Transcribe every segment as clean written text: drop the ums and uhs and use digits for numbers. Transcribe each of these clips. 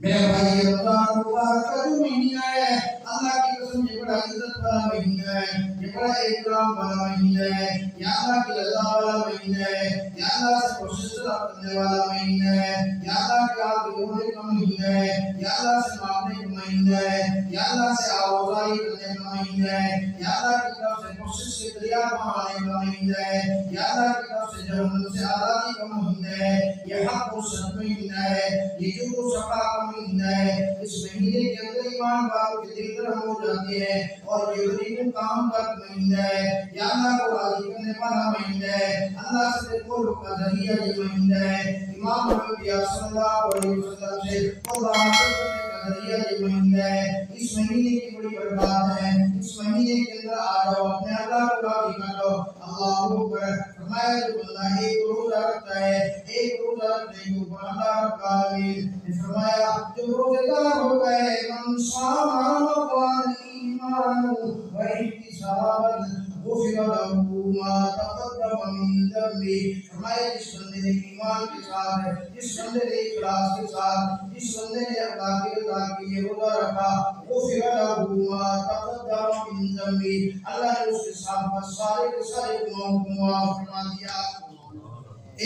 میرے بھائی رمضان مبارک کا جو مہینہ ہے اللہ کی قسم یہ بڑا عزت والا مہینہ ہے، یہ بڑا اکرام والا مہینہ ہے، یا اللہ کی رضا والا مہینہ ہے، یا اللہ سے کوشش کرنے والا مہینہ ہے، یا اللہ کے آگے ہونے کا مہینہ ہے، یا اللہ سے مانگنے کا مہینہ ہے، یا اللہ سے آوازائی کرنے کا مہینہ ہے، یا اللہ کی طرف سے کوشش کے دریا بہانے کا مہینہ ہے، یا اللہ کی طرف سے جہنم سے آزادی کا مہینہ ہے، یہ حق و صدق مہینہ ہے، یہ جو صفا کا مہینہ ہے۔ اس مہینے کے اندر ایمان والوں کے دل گرم ہو جاتے ہیں اور یہ غریبوں کا ہمدرد مہینہ ہے، یا اللہ کو راضی کرنے والا مہینہ ہے، اللہ سے قرب کا ذریعہ یہ مہینہ ہے، امام انبیاء صلی اللہ علیہ وسلم سے قرب حاصل کرنے کا ذریعہ یہ مہینہ ہے۔ اس مہینے کی بڑی برکات ہے، اس مہینے کے اندر آ جاؤ اپنے اللہ کو راضی کر لو۔ اللہ اکبر فرمایا جو بندہ ایک روزہ رکھتا ہے، ایک روزہ رکھنے کے اوپر اللہ رب العالمین نے فرمایا جو روزے دار ہو گئے، من صام رمضان ایمانا و احتسابا غفر له ما تقدم من ذنبه۔ فرمایا جس بندے نے ایمان کے ساتھ، جس بندے نے اخلاص کے ساتھ، جس بندے نے اللہ کی رضا کے لیے روزہ رکھا، غفر له ما تقدم من ذنبه، اللہ نے اس کے ساتھ سارے کے سارے گناہوں کو معاف فرما دیا۔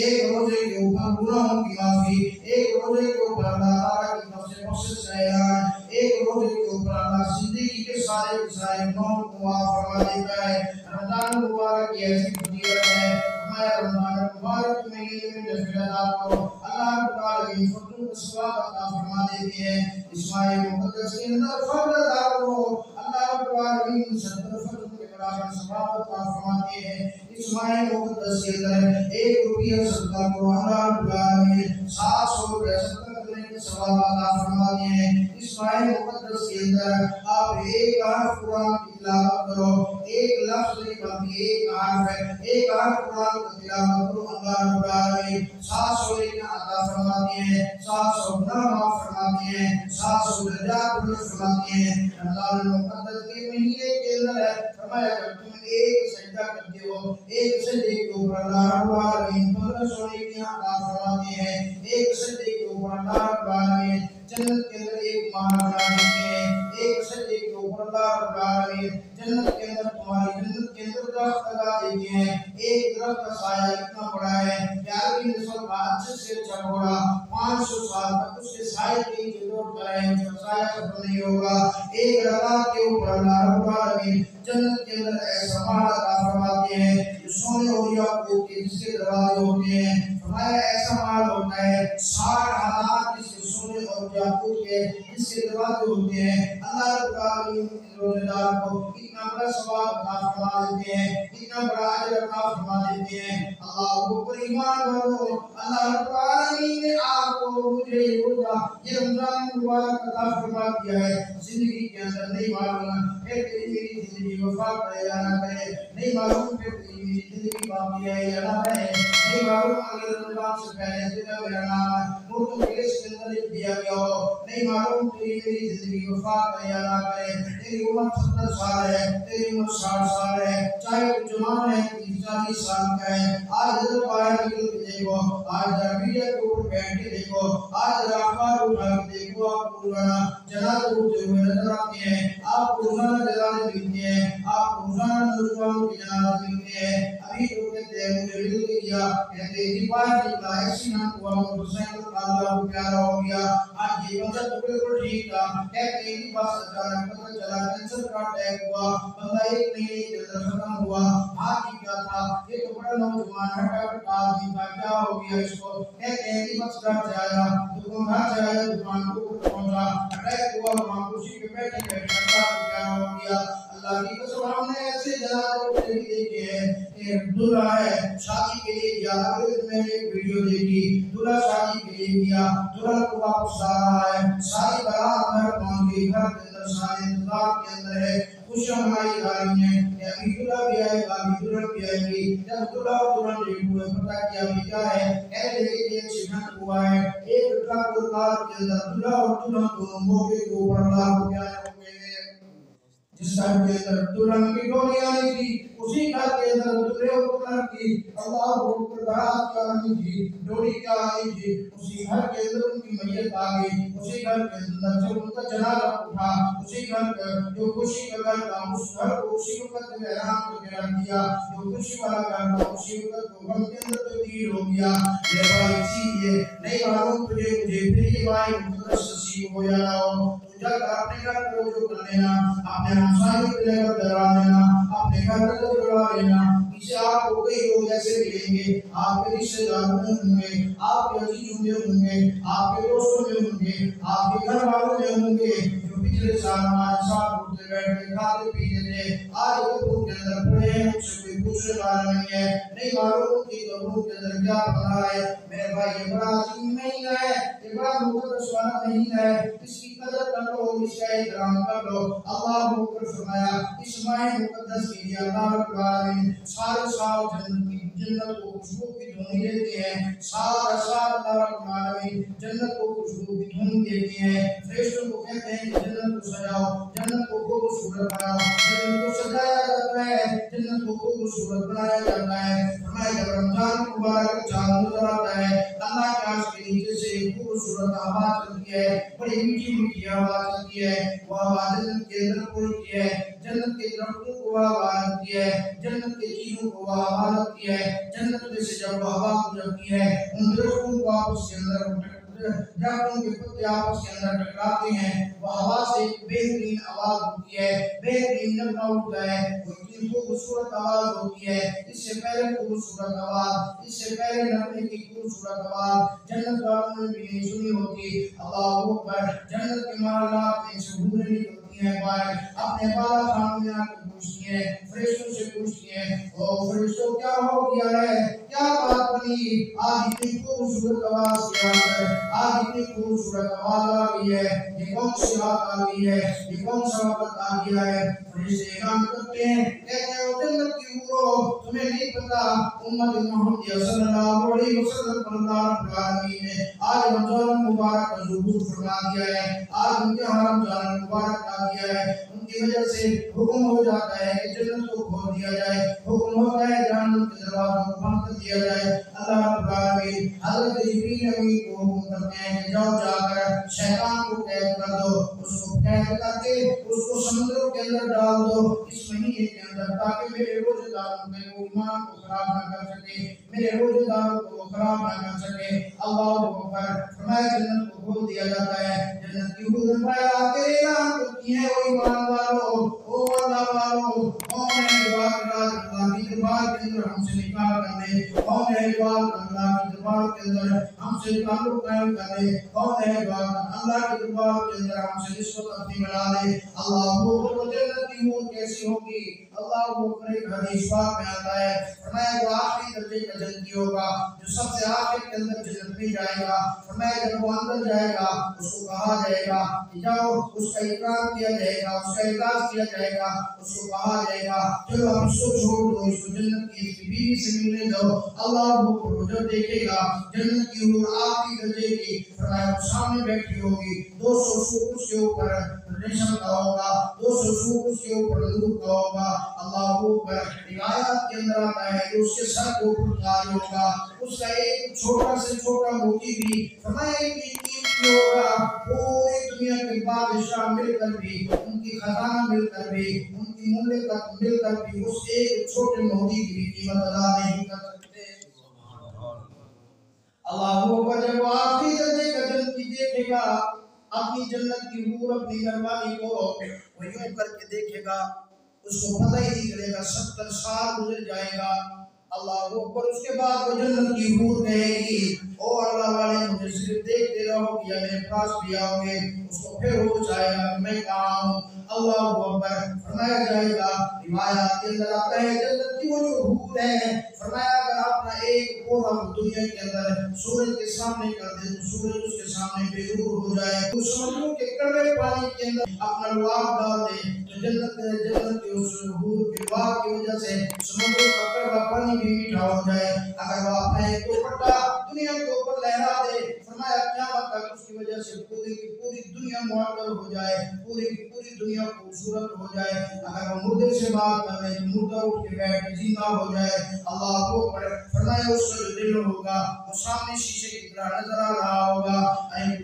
ایک روزے کے اوپر گناہوں کی معافی، ایک روزے کے اوپر اللہ تعالیٰ کی طرف سے بخشش کا اعلان، ایک روزے کے اوپر اللہ زندگی کے سارے گناہوں کو معاف فرما دیتا ہے۔ رمضان مبارک کی ایسی فضیلت ہے، ہمارے رمضان مبارک کے مہینے میں نفل ادا کرو، اللہ رب العالمین فضل و ثواب عطا فرما دیتے ہیں۔ اس ماہ مقدس کے اندر فرض ادا کرو، اللہ رب العالمین 70 فرض کے برابر ثواب عطا فرماتے ہیں۔ اس ماہ مقدس کے اندر ایک روپیہ صدقہ کرو، اللہ رب العالمین 700 روپے صدقہ کرنے کے ثواب عطا فرماتے ہیں۔ اس ماہ مقدس کے اندر آپ ایک حرف قرآن کی تلاوت کرو، ایک لفظ نہیں بلکہ ایک حرف ہے، ایک حرف قرآن کی تلاوت کرو، اللہ رب العالمین 700 نیکیاں عطا فرماتے ہیں، 700 گناہ معاف فرماتے ہیں، 700 درجات بلند فرماتے ہیں۔ رمضان مقدس کے مہینے کے اندر فرمایا جب تم ایک سجدہ کرتے ہو، ایک سجدے کے اوپر اللہ رب العالمین 1500 نیکیاں عطا فرماتے ہیں، ایک سجدے کے اوپر اللہ رب العالمین جنت کے اندر ایک مہمان بنا دیتے ہیں، ایک سجدے کے اوپر اللہ رب العالمین جنت کے اندر تمہاری جنت کے اندر درخت لگا دیتے ہیں۔ ایک درخت کا سایہ اتنا بڑا ہے کہ عربی نسل کا اچھے سے اچھا گھوڑا 500 سال تک اس کے سائے کے نیچے دوڑتا رہے، اس کا سایہ ختم نہیں ہوگا۔ ایک رکعت کے اوپر اللہ رب العالمین جنت کے اندر ایسا محل عطا فرماتے ہیں جو سونے اور یاقوت کے جس کے دروازے ہوتے ہیں، فرمایا ایسا محل ہوتا ہے 60,000 جس کے سونے اور یاقوت کے جس کے دروازے ہوتے ہیں۔ اللہ رب العالمین روزے دار کو اتنا بڑا ثواب عطا فرما دیتے ہیں، اتنا بڑا اجر عطا فرما دیتے ہیں۔ اللہ کو پر ایمان والو، اللہ رب العالمین نے آپ کو مجھے روزہ یہ رمضان مبارک عطا فرما دیا ہے، زندگی کے اندر نہیں معلوم پھر میری زندگی وفات کرے یا نہ کرے، نہیں معلوم پھر میری زندگی باقی ہے یا نہ رہے، نہیں معلوم اگر رمضان سے پہلے دن میرا نام مردوں کے لسٹ کے اندر لکھ دیا گیا ہو، نہیں معلوم میری زندگی وفات کرے یا نہ کرے، تیری عمر 70 سال ہے، تیری عمر 60 سال ہے، چاہے تو جوان ہے 30-40 سال کا ہے، آج حضرت باہر نکل کے دیکھو، آج میڈیا کے اوپر بیٹھ کے دیکھو، آج اخبار اٹھا کے دیکھو، آپ کو روزانہ جنازے اٹھتے ہوئے نظر آتے ہیں، آپ کو روزانہ جنازے ملتے ہیں، آپ کو روزانہ نوجوانوں کے جنازے ملتے ہیں۔ ابھی تو کہتے ہیں مجھے مل گیا، کہتے ہیں کہ باہر نکلا ایکسیڈنٹ ہوا، موٹر سائیکل کا اللہ کو پیارا ہو گیا، آج یہ بندہ تو بالکل ٹھیک تھا، کہتے ہیں کہ بس اچانک پتہ چلا کینسر کا اٹیک ہوا، بندہ 1 مہینے کے اندر ختم ہوا، آج کیا تھا یہ تو بڑا نوجوان ہٹا کٹا آدمی تھا، کیا ہو گیا اس کو، کہتے ہیں کہ بس گھر سے آیا، گھر سے آیا دکان کو پہنچا، اٹیک ہوا، وہاں کرسی پہ بیٹھے بیٹھے کیا ہو گیا۔ اللہ کی قسم ہم نے ایسے جنازے اٹھتے بھی دیکھے ہیں، ایک دلہا ہے شادی کے لیے گیا، اگر میں نے ایک ویڈیو دیکھی، دلہا شادی کے لیے گیا، دلہا کو واپس آ رہا ہے، ساری بارات گھر پہنچ گئی، گھر کے اندر سارے انتظار کے اندر ہے، خوشیاں منائی جا رہی ہیں کہ ابھی دلہا بھی آئے گا، ابھی دلہن بھی آئے گی۔ جب دلہا اور دلہن لیٹ ہوئے پتہ کیا ابھی کیا ہے، کہہ لے کہ ایکسیڈنٹ ہوا ہے، ایک ٹرک اور کار کے اندر دلہا اور دلہن دونوں موقع کے اوپر اللہ کو پیارے ہو گئے ہیں۔ جس ٹائم کے اندر دلہن کی ڈولی آئی تھی اسی گھر کے اندر دلہے اور دلہن کی اللہ اکبر بارات کیا آنی تھی، ڈوڑی کیا آنی تھی، اسی گھر کے اندر ان کی میت آ گئی، اسی گھر کے اندر سے ان کا جنازہ اٹھا، اسی گھر جو خوشی کا گھر تھا اس گھر کو اسی وقت میں احرام کر کے رکھ دیا، جو خوشی والا گھر تھا اسی وقت کو غم کے اندر تبدیل ہو گیا۔ میرے بھائی اسی لیے نہیں معلوم تجھے مجھے پھر یہ بھائی مقدس نصیب ہو یا نہ ہو، تو جا کر اپنے گھر کو جو کر لینا، اپنے ہمسائیوں کے لے کر ڈرا لینا، اپنے گھر کو جڑا لینا، اسے آپ کو کئی لوگ ایسے ملیں گے، آپ کے رشتے داروں میں ہوں گے، آپ کے عزیزوں میں ہوں گے، آپ کے دوستوں میں ہوں گے، آپ کے گھر والوں میں ہوں گے، جو پچھلے سال ہمارے ساتھ اٹھتے بیٹھتے کھاتے پیتے تھے، آج قبروں کے اندر پڑے ہیں، ان سے کوئی پوچھنے والا نہیں ہے، نہیں معلوم کہ قبروں کے اندر کیا پڑا ہے۔ میرے بھائی یہ بڑا عظیم مہینہ ہے، یہ بڑا مقدس والا مہینہ ہے، اس کی قدر کر لو، اس کا احترام کر لو۔ اللہ اکبر فرمایا اس ماہ مقدس کے لیے اللہ رب العالمین سارے سال جنت کو خوشبو کی دھن دیتے ہیں، سارا سال اللہ رب العالمین جنت کو خوشبو کی دھن دیتے ہیں، فرشتوں کو کہتے ہیں کہ جنت کو سجاؤ، جنت کو خوبصورت بناؤ، جنت کو سجایا جاتا ہے، جنت کو خوبصورت بنایا جاتا ہے۔ فرمایا جب رمضان مبارک چاند نظر آتا ہے، اللہ کے عرش کے نیچے سے خوبصورت ہوا چلتی ہے، بڑی میٹھی میٹھی ہوا چلتی ہے، وہ ہوا جنت کے اندر پھولتی ہے، جنت کے درختوں کو ہوا لگتی ہے، جنت کے چیزوں کو ہوا لگتی ہے، جنت میں سے جب ہوا گزرتی ہے ان درختوں کو آپس کے اندر درختوں کے پتے آپس کے اندر ٹکراتے ہیں، وہ ہوا سے بہترین آواز ہوتی ہے، بہترین نغمہ اٹھتا ہے، وہ اتنی خوبصورت آواز ہوتی ہے، اس سے پہلے خوبصورت آواز، اس سے پہلے نغمے کی خوبصورت آواز جنت والوں نے بھی نہیں سنی ہوتی۔ اللہ اکبر، جنت کے معاملات میں سے حوریں نکلتی ہیں باہر، اپنے بالا خانوں میں آ کے پوچھتی ہیں، فرشتوں سے پوچھتی ہیں، او فرشتوں کیا ہو گیا ہے، کیا بات بنی، آج اتنی خوبصورت آواز کیا ہے، آج اتنی خوبصورت آواز آ گئی ہے، یہ کون سی بات آ گئی ہے، یہ کون سا وقت آ گیا ہے۔ فرشتے اعلان کرتے ہیں، کہتے ہیں او جنت کی حوروں، تمہیں نہیں پتا امت محمد صلی اللہ علیہ وسلم پر اللہ رب العالمین نے آج رمضان مبارک کا ظہور فرما دیا ہے، آج ان کے رمضان مبارک آ گیا ہے، ان کی وجہ سے حکم ہو جاتا ہے کہ جنت کو کھول دیا جائے، حکم ہوتا ہے جہنم کے دروازوں کو بند کر دیا جائے۔ اللہ رب العالمین حضرت جبریل امین کو حکم کرتے ہیں کہ جاؤ جا کر شیطان کو قید کر دو، اس کو قید کر کے اس کو سمندروں کے اندر ڈال دو اس مہینے کے اندر، تاکہ میرے روزے داروں میں وہ ایمان کو خراب نہ کر سکے، میرے روزے داروں کو وہ خراب نہ کر سکے۔ اللہ اکبر، فرمایا جنت کو کھول دیا جاتا ہے، جنت کی حوریں پایا کے اعلان کرتی ہیں، او ایمان والو، او اللہ والو، کون ہے جو آج اللہ کی دربار کے اندر ہم سے نکاح کر دے، کون ہے جو آج اللہ کی دربار کے اندر ہم سے تعلق قائم کر دے، کون ہے جو اللہ کے دربار کے اندر ہم سے نسبت اپنی بنا دے۔ اللہ وہ جنت کی حور کیسی ہوگی، اللہ وہ ایک حدیث پاک میں آتا ہے، فرمایا جو آخری درجے کا جنتی ہوگا، جو سب سے آخر کے اندر جنت میں جائے گا، فرمایا جب وہ اندر جائے گا اس کو کہا جائے گا کہ جاؤ، اس کا اکرام کیا جائے گا، اس کا اعزاز کیا جائے گا، اس کو کہا جائے گا چلو اب اس کو چھوڑ دو، اس کو جنت کی اس کی بیوی سے ملنے دو۔ اللہ وہ جو دیکھے گا جنت کی حور آخری درجے کی، فرمایا وہ سامنے بیٹھی ہوگی، 200 سوٹ اس کے اوپر ریشم کا ہوگا، 200 سوٹ اس کے اوپر نور کا ہوگا۔ اللہ اکبر، روایات کے اندر آتا ہے کہ اس کے سر کو اوپر تاج ہوگا، اس کا ایک چھوٹا سے چھوٹا موتی بھی فرمایا کہ قیمتی ہوگا، پوری دنیا کے بادشاہ مل کر بھی، ان کی خزانہ مل کر بھی، ان کی مملکت مل کر بھی اس ایک چھوٹے موتی کی بھی قیمت ادا نہیں کر سکتے۔ اللہ اکبر، جب وہ آخری درجے کا جنتی دیکھے گا اپنی جنت کی حور اپنی گھر والی کو وہ یوں کر کے دیکھے گا، اس کو پتہ ہی نہیں چلے گا 70 سال گزر جائے گا۔ اللہ اکبر، اس کے بعد وہ جنت کی حور کہے گی او اللہ والے مجھے صرف دیکھتے رہو یا میرے پاس بھی آؤ گے، اس کو پھر ہوش آئے گا کہ میں کہاں ہوں۔ اللہ اکبر، فرمایا جائے گا، روایات کے اندر آتا ہے جنت کی وہ جو حور ہے، فرمایا اگر اپنا ایک پورا دنیا کے اندر سورج کے سامنے کر دے تو سورج اس کے سامنے بے نور ہو جائے، تو سمندروں کے کڑوے پانی کے اندر اپنا لعاب ڈال دے تو جنت کے اس حور کے لعاب کی وجہ سے سمندروں کا کڑوا پانی بھی میٹھا ہو جائے۔ اگر وہ اپنا ایک دوپٹہ دنیا کے اوپر لہرا دے، فرمایا قیامت تک اس کی وجہ سے پوری کی پوری دنیا معطل ہو جائے، پوری کی پوری دنیا خوبصورت ہو جائے۔ اگر وہ مردے سے بات کر رہے تو مردہ اٹھ کے بیٹھ کے زندہ ہو جائے، اللہ کو فرمایا اس کا جو دل ہوگا وہ سامنے شیشے کی طرح نظر آ رہا ہوگا۔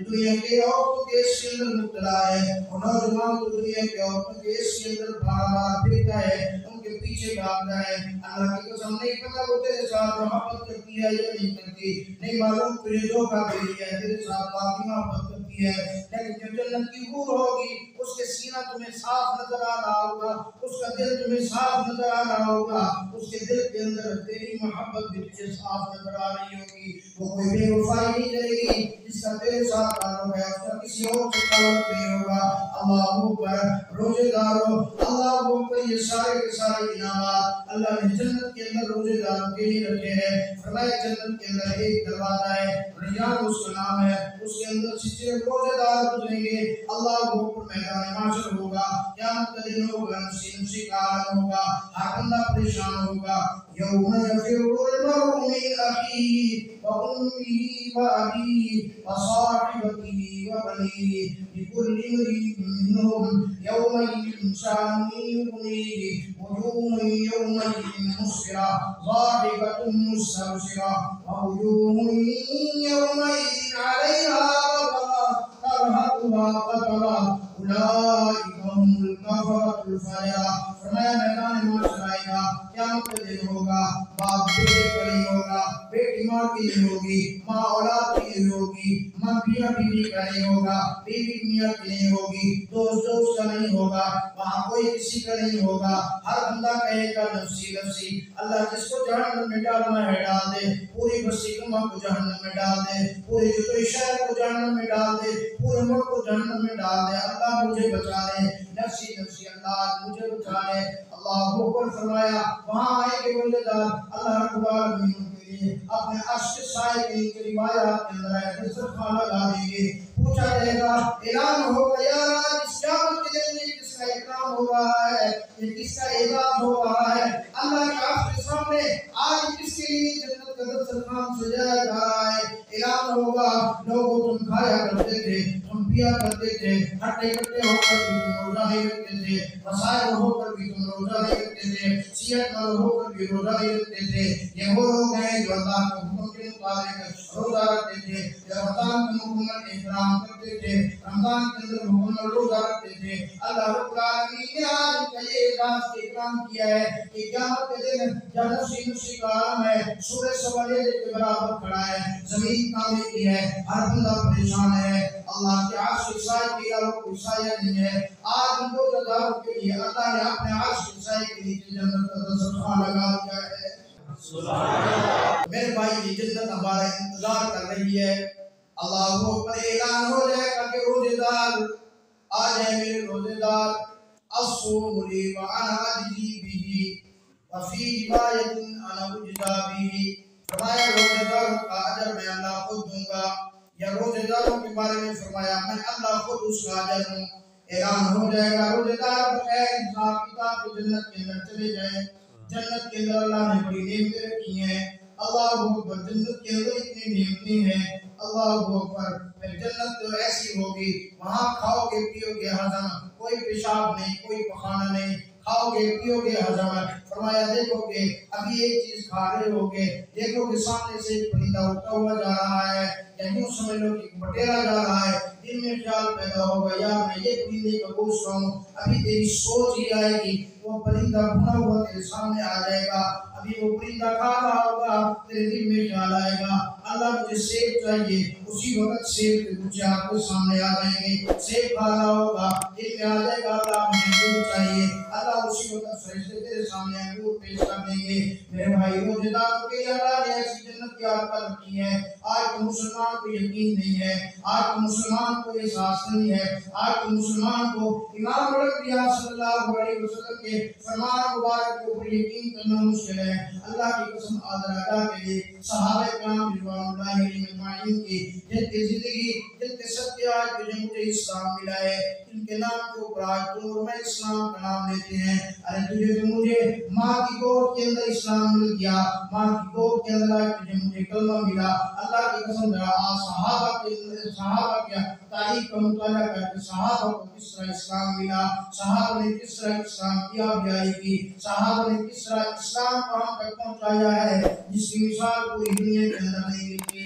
دنیا کے عورتوں کے اس کے اندر مبتلا ہے، اور نوجوان تو دنیا کے عورتوں کے اس کے اندر بار پھرتا ہے، ان کے پیچھے بھاگتا ہے۔ اللہ کی قسم نہیں پتا وہ تیرے ساتھ محبت کرتی ہے یا نہیں کرتی، نہیں معلوم تجھے دھوکہ دے رہی ہے، تیرے ساتھ باقی محبت کرتی ہے، لیکن جو جنت کی حور ہوگی اس کے سینہ تمہیں صاف نظر آ رہا ہوگا، اس کا دل تمہیں صاف نظر آ رہا ہوگا، اس کے دل کے اندر تیری محبت بھی تجھے صاف نظر آ رہی ہوگی۔ وہ کوئی بے وفائی نہیں کرے گی، جس کا تیرے ساتھ تعلق ہے اس کا کسی اور سے تعلق نہیں ہوگا۔ اللہ اکبر، روزے داروں، اللہ اکبر، یہ سارے کے سارے انعامات اللہ نے جنت کے اندر روزے داروں کے لیے رکھے ہیں۔ فرمایا جنت کے اندر ایک دروازہ ہے، ریان اس کا نام ہے، اس کے اندر سے صرف روزے دار گزریں گے۔ اللہ اکبر، میدان محشر ہوگا، قیامت کا دن ہوگا، نفسی نفسی کا عالم ہوگا، ہر بندہ پریشان ہوگا۔ یوم یفر المرء من اخیہ وامہ وابیہ وصاحبتہ وبنیہ لکل امرئ منہم یومئذ شأن یغنیہ وجوہ یومئذ مسفرہ ضاحکۃ مستبشرہ ووجوہ یومئذ علیہا غبرہ ترہقها قترہ اولئک هم الکفرۃ الفجرہ۔ فرمایا میدان محشر آئے گا، قیامت کا دن ہوگا، باپ بیٹے کا نہیں ہوگا، بیٹی ماں کی نہیں ہوگی، ماں اولاد کی نہیں ہوگی، ماں میاں بیوی کا نہیں ہوگا، بیوی میاں کی نہیں ہوگی، دوست دوست کا نہیں ہوگا، وہاں کوئی کسی کا نہیں ہوگا۔ ہر بندہ کہے گا نفسی نفسی۔ اللہ جس کو جہنم میں ڈالنا ہے ڈال دے، پوری بستی کما کو جہنم میں ڈال دے، پوری جتوئی شہر کو جہنم میں ڈال دے، پورے ملک کو جہنم میں ڈال دے۔ اللہ مجھے بچا لے، نفسی نفسی، اللہ مجھے بچا لے۔ اللہ اکبر، فرمایا وہاں آئے کہ روزے دار اللہ رب العالمین کے لیے اپنے عرش کے سائے کے نیچے روایات کے اندر ہے دسترخوان لگا دیں گے، پوچھا جائے گا، اعلان ہوگا، یا رب اس قیامت کے دن میں کس کا اکرام ہو رہا ہے، یہ کس کا اعزاز ہو رہا ہے؟ اللہ کے عرش کے سامنے آج کس کے لیے جنت کا دسترخوان سجایا جا رہا ہے؟ اعلان ہوگا، لوگوں تم کھایا کرتے تھے، تم پیا کرتے تھے، ہٹے کٹے ہو کر بھی تم روزہ نہیں رکھتے تھے، مسائل ہو کر بھی تم روزہ نہیں رکھتے تھے، صحت مند ہو کر بھی روزہ نہیں رکھتے تھے۔ یہ وہ لوگ ہیں جو اللہ کے حکم کے مطابق روزہ رکھتے تھے، جو رمضان کے مکمل احترام کرتے تھے، رمضان کے اندر مکمل روزہ رکھتے تھے۔ اللہ رب العالمین نے آج ان کا یہ اعزاز کے اکرام کیا ہے کہ قیامت کے دن جب نفسی نفسی کا عالم ہے، سورج سوالے کے برابر کھڑا ہے، زمین کامل کی ہے، ہر بندہ پریشان ہے۔ اللہ کے عرش کے سائے کے علاوہ کوئی سایہ نہیں ہے۔ آج ان روزہ داروں کے لیے اللہ نے اپنے عرش کے سائے کے نیچے جنت کا دسترخوان لگا دیا ہے۔ میرے بھائی، یہ جنت ہمارا انتظار کر رہی ہے۔ اللہ پر اعلان ہو جائے گا کہ روزے دار آ جائے، میرے روزے دار، الصوم لی وانا اجزی بہ وفی روایت انا اجزا بہ۔ فرمایا روزے داروں کا اجر میں اللہ خود دوں گا، یا روزے داروں کے بارے میں فرمایا میں اللہ خود اس کا اجر ہوں۔ اعلان ہو جائے گا، روزے دار بغیر حساب کتاب کے جنت کے اندر چلے جائیں۔ جنت کے اندر اللہ نے بڑی نعمتیں رکھی ہیں۔ اللہ اکبر، جنت کے اندر اتنی نعمتیں ہیں۔ اللہ اکبر، پھر جنت تو ایسی ہوگی، وہاں کھاؤ گے پیو گے ہضم، کوئی پیشاب نہیں، کوئی پخانہ نہیں، کھاؤ گے پیو گے ہضم۔ فرمایا دیکھو گے ابھی ایک چیز کھا رہے ہوگے، دیکھو گے سامنے سے ایک پرندہ اڑتا ہوا جا رہا ہے، یا یوں سمجھ لو کہ بٹیرا جا رہا ہے، دل میں خیال پیدا ہوگا یار میں یہ پرندے کا گوشت کھاؤں۔ ابھی تیری سوچ ہی آئے گی، وہ پرندہ بھنا ہوا تیرے سامنے آ جائے گا، ابھی وہ پرندہ کھا رہا ہوگا، تیرے دل میں خیال آئے گا اللہ مجھے سیب چاہیے، اسی وقت سیب کے کچھ آپ کے سامنے آ جائیں گے، سیب کھا رہا ہوگا، دل میں آ جائے گا اللہ مجھے انگور چاہیے، اللہ اسی وقت فرشتے تیرے سامنے انگور پیش کر دیں گے۔ میرے بھائی، روزے داروں کے لیے اللہ نے ایسی جنت تیار کر رکھی ہے۔ آج تو مسلمان کو یقین نہیں ہے، آج تو مسلمان کو احساس نہیں ہے، آج تو مسلمان کو امام الانبیاء صلی اللہ علیہ وسلم کے فرمان مبارک کے اوپر یقین کرنا مشکل ہے۔ اللہ کی قسم آدھر کے لیے صحابہ کرام رضوان اللہ علیہم اجمعین کی جن کی زندگی، جن کے صدقے آج مجھے اسلام ملا ہے، ان کے نام کے اوپر آج تم اور میں اسلام کا نام لیتے ہیں۔ ارے تجھے تو مجھے ماں کی گود کے اندر اسلام مل گیا، ماں کی گود کے اندر آج تجھے مجھے کلمہ ملا۔ اللہ اللہ کی قسم صحابہ کی تاریخ کا مطالعہ کر کے صحابہ کو کس طرح اسلام ملا، صحابہ نے کس طرح اسلام کی آبیائی کی، صحابہ نے کس طرح اسلام کو ہم تک پہنچایا ہے، جس کی مثال پوری دنیا کے اندر نہیں ملتی